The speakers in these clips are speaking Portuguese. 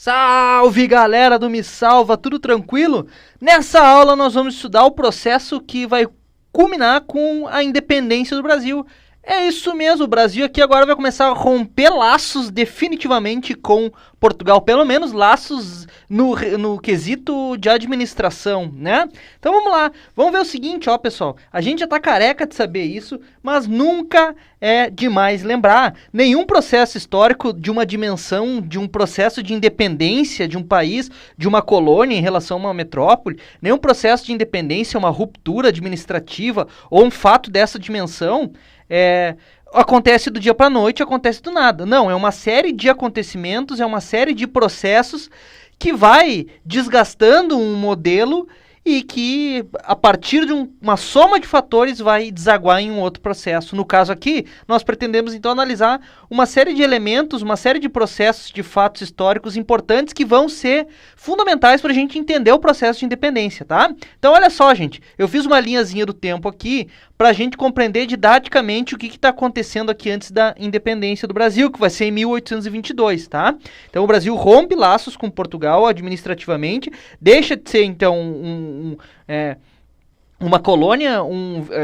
Salve galera do Me Salva, tudo tranquilo? Nessa aula nós vamos estudar o processo que vai culminar com a independência do Brasil. É isso mesmo, o Brasil aqui agora vai começar a romper laços definitivamente com Portugal, pelo menos laços no quesito de administração, né? Então vamos lá, vamos ver o seguinte, ó pessoal, a gente já tá careca de saber isso, mas nunca é demais lembrar, nenhum processo histórico de uma dimensão, de um processo de independência de um país, de uma colônia em relação a uma metrópole, nenhum processo de independência, uma ruptura administrativa ou um fato dessa dimensão, acontece do dia para a noite, acontece do nada. Não, é uma série de acontecimentos, é uma série de processos que vai desgastando um modelo e que, a partir de uma soma de fatores, vai desaguar em um outro processo. No caso aqui, nós pretendemos então analisar uma série de elementos, uma série de processos, de fatos históricos importantes que vão ser fundamentais para a gente entender o processo de independência, tá? Então, olha só, gente, eu fiz uma linhazinha do tempo aqui para a gente compreender didaticamente o que está acontecendo aqui antes da independência do Brasil, que vai ser em 1822, tá? Então, o Brasil rompe laços com Portugal administrativamente, deixa de ser, então, uma colônia,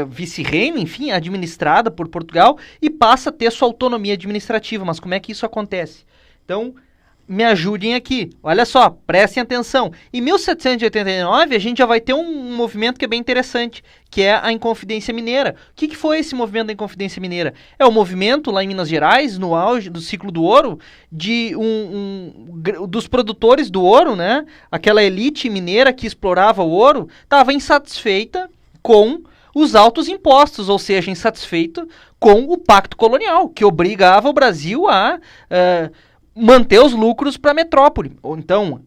vice-reino, enfim, administrada por Portugal e passa a ter sua autonomia administrativa. Mas como é que isso acontece? Então, me ajudem aqui. Olha só, prestem atenção. Em 1789, a gente já vai ter um movimento que é bem interessante, que é a Inconfidência Mineira. O que foi esse movimento da Inconfidência Mineira? É o movimento lá em Minas Gerais, no auge do ciclo do ouro, dos produtores do ouro, né? Aquela elite mineira que explorava o ouro, estava insatisfeita com os altos impostos, ou seja, insatisfeita com o pacto colonial, que obrigava o Brasil a manter os lucros para a metrópole. Então,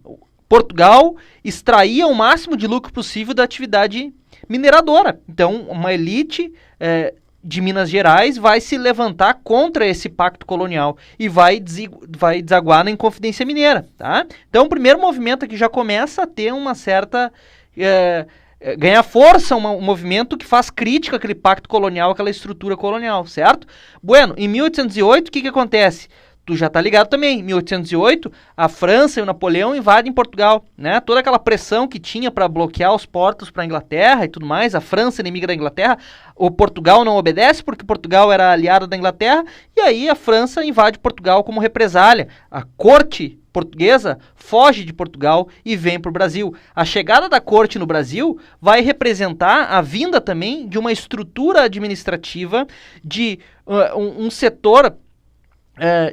Portugal extraía o máximo de lucro possível da atividade mineradora. Então, uma elite de Minas Gerais vai se levantar contra esse pacto colonial e vai desaguar na Inconfidência Mineira, tá? Então, o primeiro movimento aqui já começa a ter uma certa... ganhar força, um movimento que faz crítica àquele pacto colonial, àquela estrutura colonial, certo? Bueno, em 1808, o que acontece? Tu já tá ligado também, em 1808, a França e o Napoleão invadem Portugal, né? Toda aquela pressão que tinha para bloquear os portos para a Inglaterra e tudo mais, a França inimiga da Inglaterra, o Portugal não obedece porque Portugal era aliado da Inglaterra, e aí a França invade Portugal como represália. A corte portuguesa foge de Portugal e vem para o Brasil. A chegada da corte no Brasil vai representar a vinda também de uma estrutura administrativa, de um setor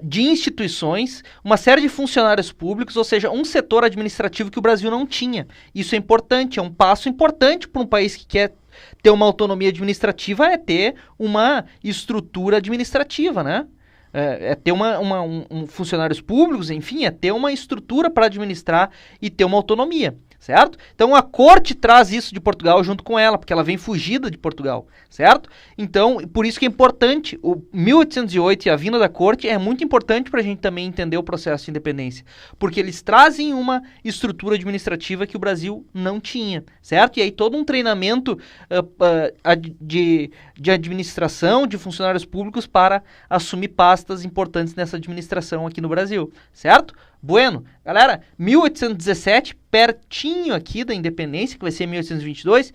de instituições, uma série de funcionários públicos, ou seja, um setor administrativo que o Brasil não tinha. Isso é importante, é um passo importante para um país que quer ter uma autonomia administrativa, é ter uma estrutura administrativa, né? É ter funcionários públicos, enfim, é ter uma estrutura para administrar e ter uma autonomia, certo? Então a corte traz isso de Portugal junto com ela, porque ela vem fugida de Portugal, certo? Então, por isso que é importante, o 1808 e a vinda da corte é muito importante para a gente também entender o processo de independência, porque eles trazem uma estrutura administrativa que o Brasil não tinha, certo? E aí todo um treinamento de administração, de funcionários públicos para assumir pastas importantes nessa administração aqui no Brasil, certo? Bueno, galera, 1817, pertinho aqui da independência, que vai ser 1822,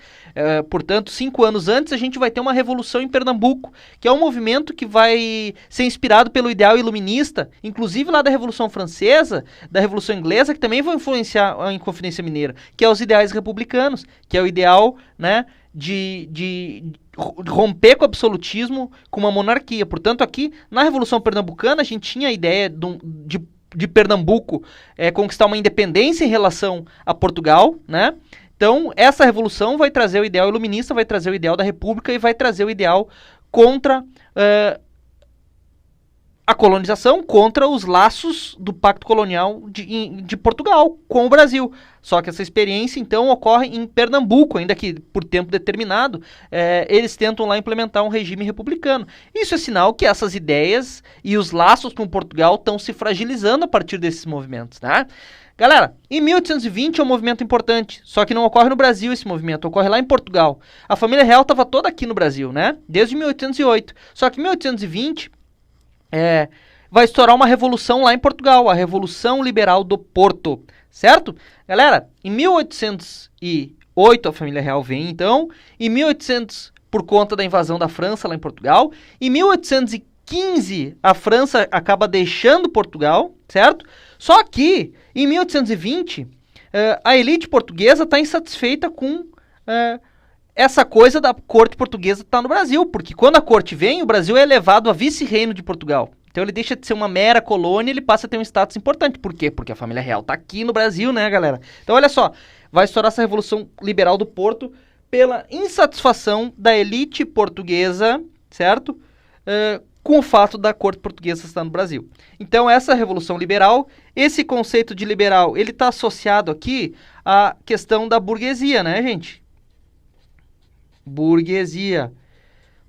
portanto, 5 anos antes, a gente vai ter uma revolução em Pernambuco, que é um movimento que vai ser inspirado pelo ideal iluminista, inclusive lá da Revolução Francesa, da Revolução Inglesa, que também vão influenciar a Inconfidência Mineira, que é os ideais republicanos, que é o ideal, né, de romper com o absolutismo, com uma monarquia. Portanto, aqui, na Revolução Pernambucana, a gente tinha a ideia de Pernambuco conquistar uma independência em relação a Portugal, né? Então, essa revolução vai trazer o ideal iluminista, vai trazer o ideal da república e vai trazer o ideal contra a colonização, contra os laços do pacto colonial de Portugal com o Brasil. Só que essa experiência, então, ocorre em Pernambuco, ainda que por tempo determinado, eles tentam lá implementar um regime republicano. Isso é sinal que essas ideias e os laços com Portugal estão se fragilizando a partir desses movimentos, né? Galera, em 1820 é um movimento importante, só que não ocorre no Brasil esse movimento, ocorre lá em Portugal. A família real estava toda aqui no Brasil, né? Desde 1808. Só que em 1820... vai estourar uma revolução lá em Portugal, a Revolução Liberal do Porto, certo? Galera, em 1808 a família real vem, então, em 1800 por conta da invasão da França lá em Portugal, em 1815 a França acaba deixando Portugal, certo? Só que em 1820 a elite portuguesa está insatisfeita com essa coisa da corte portuguesa estar no Brasil, porque quando a corte vem, o Brasil é elevado a vice-reino de Portugal. Então ele deixa de ser uma mera colônia e ele passa a ter um status importante. Por quê? Porque a família real está aqui no Brasil, né, galera? Então olha só, vai estourar essa Revolução Liberal do Porto pela insatisfação da elite portuguesa, certo? Com o fato da corte portuguesa estar no Brasil. Então essa Revolução Liberal, esse conceito de liberal, ele está associado aqui à questão da burguesia, né, gente? Burguesia.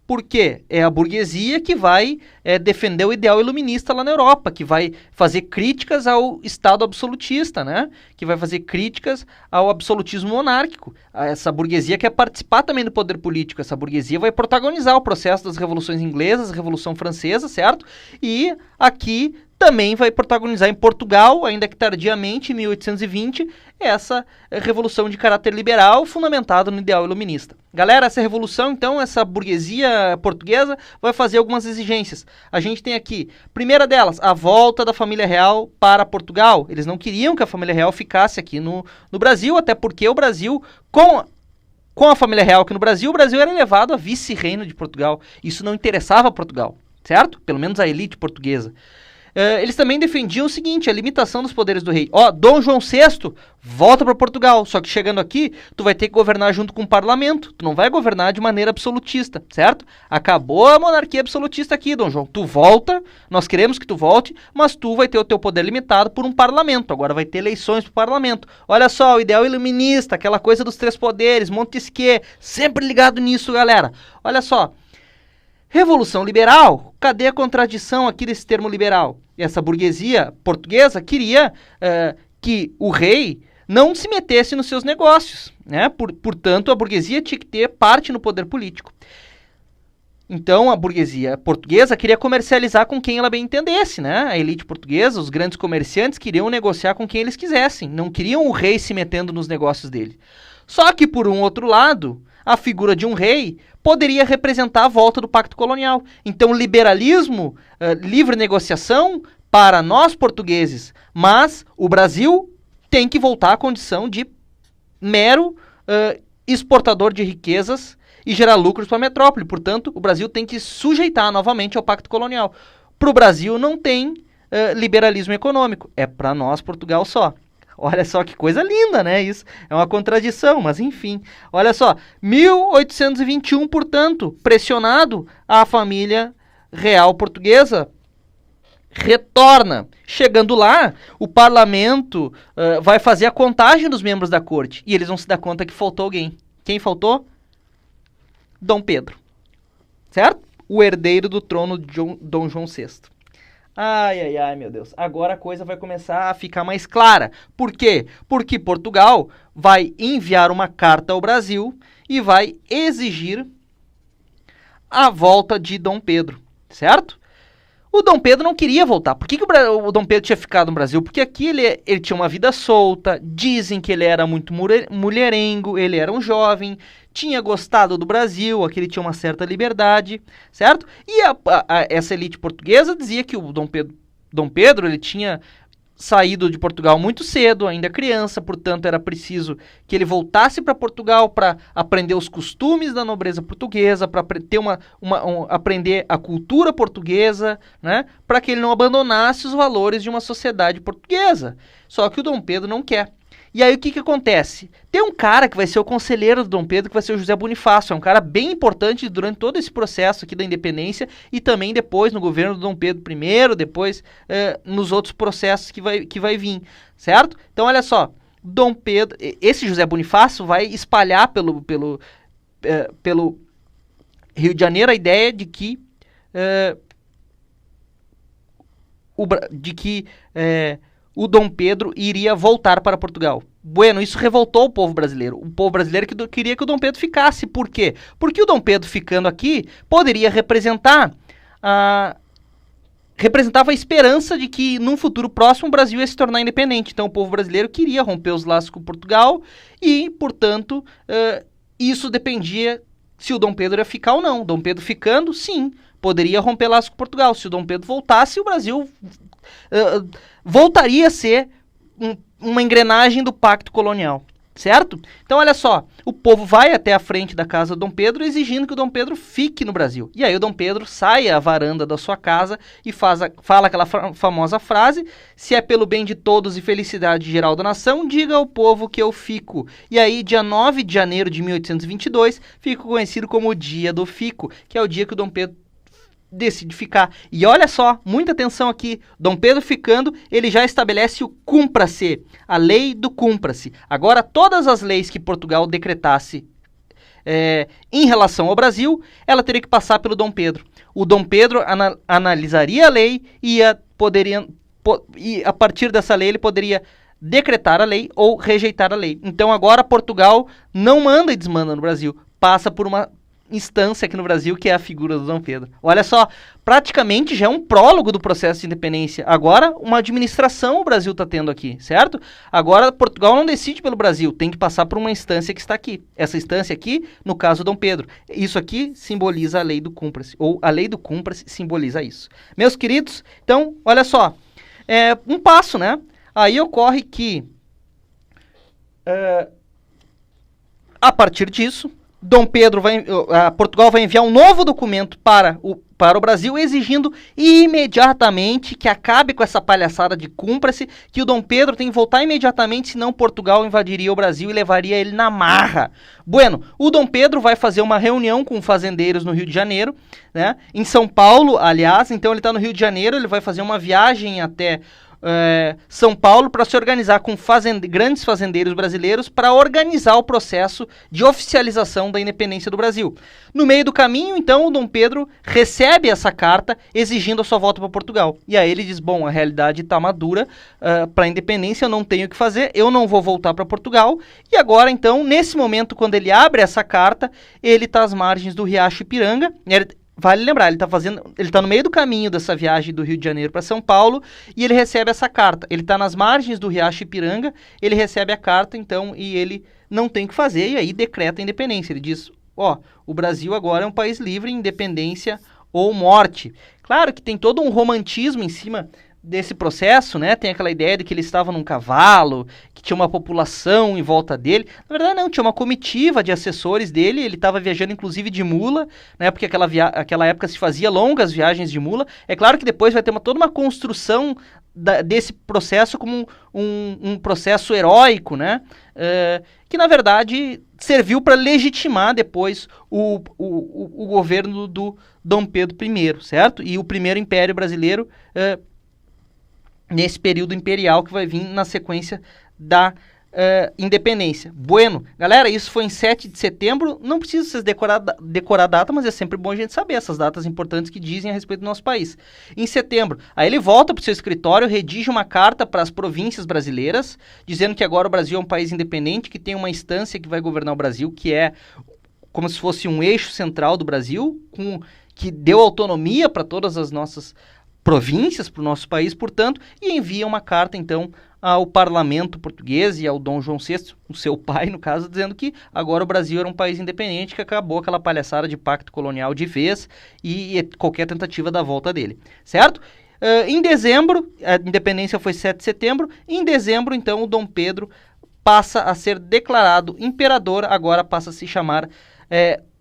Por quê? É a burguesia que vai defender o ideal iluminista lá na Europa, que vai fazer críticas ao Estado absolutista, né? Que vai fazer críticas ao absolutismo monárquico. Essa burguesia quer participar também do poder político. Essa burguesia vai protagonizar o processo das revoluções inglesas, Revolução Francesa, certo? E aqui também vai protagonizar em Portugal, ainda que tardiamente, em 1820, essa revolução de caráter liberal fundamentada no ideal iluminista. Galera, essa revolução, então, essa burguesia portuguesa vai fazer algumas exigências. A gente tem aqui, primeira delas, a volta da família real para Portugal. Eles não queriam que a família real ficasse aqui no Brasil, até porque o Brasil, com a família real aqui no Brasil, o Brasil era elevado a vice-reino de Portugal. Isso não interessava a Portugal, certo? Pelo menos a elite portuguesa. Eles também defendiam o seguinte, a limitação dos poderes do rei. Dom João VI volta para Portugal, só que chegando aqui, tu vai ter que governar junto com o parlamento, tu não vai governar de maneira absolutista, certo? Acabou a monarquia absolutista aqui, Dom João. Tu volta, nós queremos que tu volte, mas tu vai ter o teu poder limitado por um parlamento, agora vai ter eleições para o parlamento. Olha só, o ideal iluminista, aquela coisa dos três poderes, Montesquieu, sempre ligado nisso, galera. Olha só. Revolução liberal, cadê a contradição aqui desse termo liberal? Essa burguesia portuguesa queria que o rei não se metesse nos seus negócios, né? Portanto, a burguesia tinha que ter parte no poder político. Então, a burguesia portuguesa queria comercializar com quem ela bem entendesse, né? A elite portuguesa, os grandes comerciantes, queriam negociar com quem eles quisessem, não queriam o rei se metendo nos negócios dele. Só que, por um outro lado, a figura de um rei poderia representar a volta do Pacto Colonial. Então, liberalismo, livre negociação para nós portugueses, mas o Brasil tem que voltar à condição de mero exportador de riquezas e gerar lucros para a metrópole. Portanto, o Brasil tem que se sujeitar novamente ao Pacto Colonial. Para o Brasil não tem liberalismo econômico, é para nós, Portugal, só. Olha só que coisa linda, né? Isso é uma contradição, mas enfim. Olha só, 1821, portanto, pressionado, a família real portuguesa retorna. Chegando lá, o parlamento vai fazer a contagem dos membros da corte. E eles vão se dar conta que faltou alguém. Quem faltou? Dom Pedro. Certo? O herdeiro do trono de Dom João VI. Ai, meu Deus. Agora a coisa vai começar a ficar mais clara. Por quê? Porque Portugal vai enviar uma carta ao Brasil e vai exigir a volta de Dom Pedro, certo? O Dom Pedro não queria voltar. Por que o Dom Pedro tinha ficado no Brasil? Porque aqui ele tinha uma vida solta, dizem que ele era muito mulherengo, ele era um jovem, tinha gostado do Brasil, aqui ele tinha uma certa liberdade, certo? E essa elite portuguesa dizia que o Dom Pedro ele tinha saído de Portugal muito cedo, ainda criança, portanto era preciso que ele voltasse para Portugal para aprender os costumes da nobreza portuguesa, para ter aprender a cultura portuguesa, né? Para que ele não abandonasse os valores de uma sociedade portuguesa. Só que o Dom Pedro não quer. E aí o que acontece? Tem um cara que vai ser o conselheiro do Dom Pedro, que vai ser o José Bonifácio. É um cara bem importante durante todo esse processo aqui da independência e também depois no governo do Dom Pedro I, depois nos outros processos que vai vir, certo? Então olha só, Dom Pedro, esse José Bonifácio vai espalhar pelo Rio de Janeiro a ideia de que o Dom Pedro iria voltar para Portugal. Bueno, isso revoltou o povo brasileiro. O povo brasileiro queria que o Dom Pedro ficasse. Por quê? Porque o Dom Pedro ficando aqui poderia representar representava a esperança de que, num futuro próximo, o Brasil ia se tornar independente. Então, o povo brasileiro queria romper os laços com Portugal e, portanto, isso dependia se o Dom Pedro ia ficar ou não. Dom Pedro ficando, sim, poderia romper laços com Portugal. Se o Dom Pedro voltasse, o Brasil voltaria a ser uma engrenagem do pacto colonial. Certo? Então, olha só, o povo vai até a frente da casa do Dom Pedro exigindo que o Dom Pedro fique no Brasil. E aí o Dom Pedro sai à varanda da sua casa e fala aquela famosa frase: se é pelo bem de todos e felicidade geral da nação, diga ao povo que eu fico. E aí, dia 9 de janeiro de 1822, fica conhecido como o Dia do Fico, que é o dia que o Dom Pedro decide ficar. E olha só, muita atenção aqui, Dom Pedro ficando, ele já estabelece o cumpra-se, a lei do cumpra-se. Agora, todas as leis que Portugal decretasse em relação ao Brasil, ela teria que passar pelo Dom Pedro. O Dom Pedro analisaria a lei e a partir dessa lei ele poderia decretar a lei ou rejeitar a lei. Então agora Portugal não manda e desmanda no Brasil, passa por uma instância aqui no Brasil, que é a figura do Dom Pedro. Olha só, praticamente já é um prólogo do processo de independência. Agora, uma administração o Brasil está tendo aqui, certo? Agora, Portugal não decide pelo Brasil, tem que passar por uma instância que está aqui. Essa instância aqui, no caso, Dom Pedro. Isso aqui simboliza a lei do cúmplice, ou a lei do cúmplice simboliza isso. Meus queridos, então, olha só, um passo, né? Aí ocorre que, a partir disso, Portugal vai enviar um novo documento para o Brasil, exigindo imediatamente que acabe com essa palhaçada de cúmplice, que o Dom Pedro tem que voltar imediatamente, senão Portugal invadiria o Brasil e levaria ele na marra. Bueno, o Dom Pedro vai fazer uma reunião com fazendeiros no Rio de Janeiro, né? Em São Paulo, aliás, então ele está no Rio de Janeiro, ele vai fazer uma viagem até São Paulo para se organizar com grandes fazendeiros brasileiros para organizar o processo de oficialização da independência do Brasil. No meio do caminho, então, o Dom Pedro recebe essa carta exigindo a sua volta para Portugal. E aí ele diz, bom, a realidade está madura para a independência, eu não tenho o que fazer, eu não vou voltar para Portugal. E agora, então, nesse momento, quando ele abre essa carta, ele está às margens do Riacho Ipiranga. Vale lembrar, ele está no meio do caminho dessa viagem do Rio de Janeiro para São Paulo e ele recebe essa carta. Ele está nas margens do Riacho Ipiranga, ele recebe a carta, então, e ele não tem o que fazer, e aí decreta a independência. Ele diz, o Brasil agora é um país livre, independência ou morte. Claro que tem todo um romantismo em cima desse processo, né? Tem aquela ideia de que ele estava num cavalo, que tinha uma população em volta dele. Na verdade, não, tinha uma comitiva de assessores dele, ele estava viajando inclusive de mula, né? Porque aquela época se fazia longas viagens de mula. É claro que depois vai ter toda uma construção desse processo como um processo heróico, né? Que na verdade serviu para legitimar depois o governo do Dom Pedro I, certo? E o primeiro império brasileiro nesse período imperial que vai vir na sequência da independência. Bueno, galera, isso foi em 7 de setembro, não precisa vocês decorar a data, mas é sempre bom a gente saber essas datas importantes que dizem a respeito do nosso país. Em setembro, aí ele volta para o seu escritório, redige uma carta para as províncias brasileiras, dizendo que agora o Brasil é um país independente, que tem uma instância que vai governar o Brasil, que é como se fosse um eixo central do Brasil, que deu autonomia para todas as nossas províncias, para o nosso país, portanto, e envia uma carta, então, ao parlamento português e ao Dom João VI, o seu pai, no caso, dizendo que agora o Brasil era um país independente, que acabou aquela palhaçada de pacto colonial de vez e qualquer tentativa da volta dele, certo? Em dezembro, a independência foi 7 de setembro, em dezembro, então, o Dom Pedro passa a ser declarado imperador, agora passa a se chamar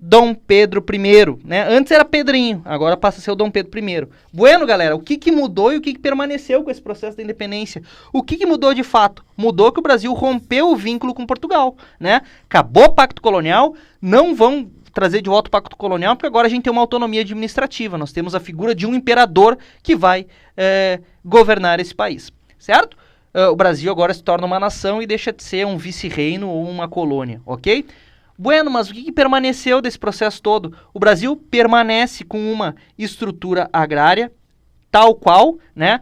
Dom Pedro I, né? Antes era Pedrinho, agora passa a ser o Dom Pedro I. Bueno, galera, o que mudou e o que permaneceu com esse processo da independência? O que mudou de fato? Mudou que o Brasil rompeu o vínculo com Portugal, né? Acabou o pacto colonial, não vão trazer de volta o pacto colonial, porque agora a gente tem uma autonomia administrativa, nós temos a figura de um imperador que vai governar esse país, certo? O Brasil agora se torna uma nação e deixa de ser um vice-reino ou uma colônia, ok? Bueno, mas o que permaneceu desse processo todo? O Brasil permanece com uma estrutura agrária tal qual, né?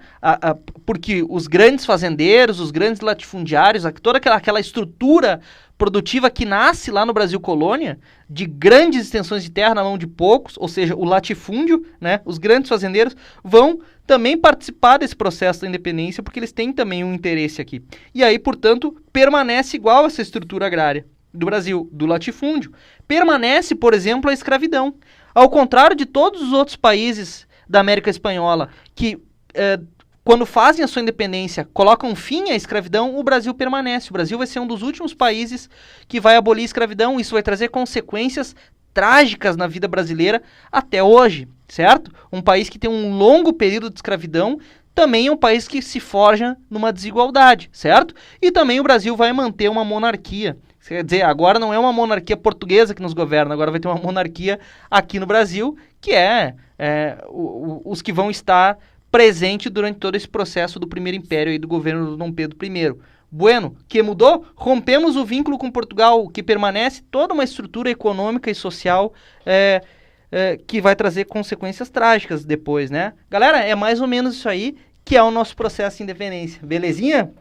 Porque os grandes fazendeiros, os grandes latifundiários, toda aquela estrutura produtiva que nasce lá no Brasil colônia, de grandes extensões de terra na mão de poucos, ou seja, o latifúndio, né? Os grandes fazendeiros vão também participar desse processo da independência, porque eles têm também um interesse aqui. E aí, portanto, permanece igual essa estrutura agrária do Brasil, do latifúndio. Permanece, por exemplo, a escravidão. Ao contrário de todos os outros países da América Espanhola, que quando fazem a sua independência, colocam fim à escravidão, o Brasil permanece. O Brasil vai ser um dos últimos países que vai abolir a escravidão. Isso vai trazer consequências trágicas na vida brasileira até hoje, certo? Um país que tem um longo período de escravidão também é um país que se forja numa desigualdade, certo? E também o Brasil vai manter uma monarquia. Quer dizer, agora não é uma monarquia portuguesa que nos governa, agora vai ter uma monarquia aqui no Brasil, que os que vão estar presentes durante todo esse processo do Primeiro Império e do governo do Dom Pedro I. Bueno, que mudou? Rompemos o vínculo com Portugal, que permanece toda uma estrutura econômica e social que vai trazer consequências trágicas depois, né? Galera, é mais ou menos isso aí que é o nosso processo de independência, belezinha?